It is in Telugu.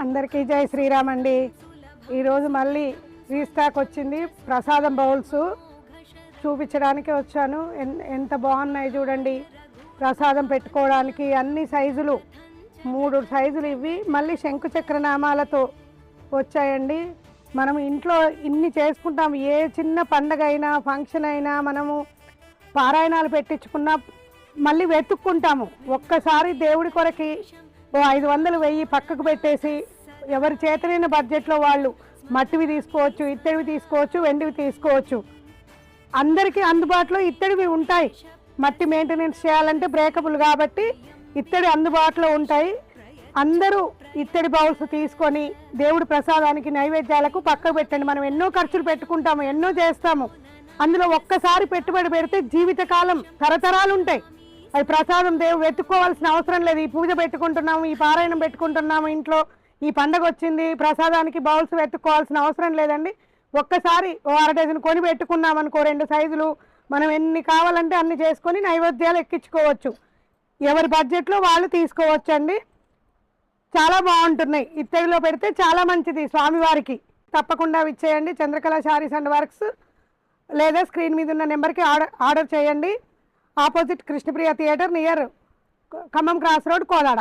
అందరికీ జై శ్రీరామ్ అండి. ఈరోజు మళ్ళీ రీస్టాక్ వచ్చింది. ప్రసాదం బౌల్స్ చూపించడానికి వచ్చాను. ఎంత బాగున్నాయి చూడండి. ప్రసాదం పెట్టుకోవడానికి అన్ని సైజులు, 3 సైజులు ఇవి. మళ్ళీ శంకు చక్ర నామాలతో వచ్చాయండి. మనం ఇంట్లో ఇన్ని చేసుకుంటాం. ఏ చిన్న పండగ అయినా ఫంక్షన్ అయినా మనము పారాయణాలు పెట్టించుకున్నా మళ్ళీ వెతుక్కుంటాము. ఒక్కసారి దేవుడి కొరకి 500 1000 పక్కకు పెట్టేసి ఎవరి చేతనైన బడ్జెట్లో వాళ్ళు మట్టివి తీసుకోవచ్చు, ఇత్తడివి తీసుకోవచ్చు, వెండివి తీసుకోవచ్చు. అందరికీ అందుబాటులో ఇత్తడివి ఉంటాయి. మట్టి మెయింటెనెన్స్ చేయాలంటే బ్రేకబుల్ కాబట్టి ఇత్తడి అందుబాటులో ఉంటాయి. అందరూ ఇత్తడి బౌల్స్ తీసుకొని దేవుడి ప్రసాదానికి నైవేద్యాలకు పక్కకు పెట్టండి. మనం ఎన్నో ఖర్చులు పెట్టుకుంటాము, ఎన్నో చేస్తాము. అందులో ఒక్కసారి పెట్టుబడి పెడితే జీవితకాలం తరతరాలు ఉంటాయి. అది ప్రసాదం దేవుడు వెతుక్కోవాల్సిన అవసరం లేదు. ఈ పూజ పెట్టుకుంటున్నాము, ఈ పారాయణం పెట్టుకుంటున్నాము, ఇంట్లో ఈ పండగ వచ్చింది, ప్రసాదానికి బౌల్స్ వెతుక్కోవాల్సిన అవసరం లేదండి. ఒక్కసారి 1/2 డజన్ కొని పెట్టుకున్నాం అనుకో, 2 సైజులు, మనం ఎన్ని కావాలంటే అన్ని చేసుకొని నైవేద్యాలు ఎక్కించుకోవచ్చు. ఎవరి బడ్జెట్లో వాళ్ళు తీసుకోవచ్చు అండి. చాలా బాగుంటున్నాయి. ఇత్తడిలో పెడితే చాలా మంచిది స్వామివారికి. తప్పకుండా ఇచ్చేయండి. చంద్రకళ శారీస్ అండ్ వర్క్స్ లేదా స్క్రీన్ మీద ఉన్న నెంబర్కి ఆర్డర్ చేయండి. Opposite Krishnapriya theatre, near Khammam cross road, Kodad.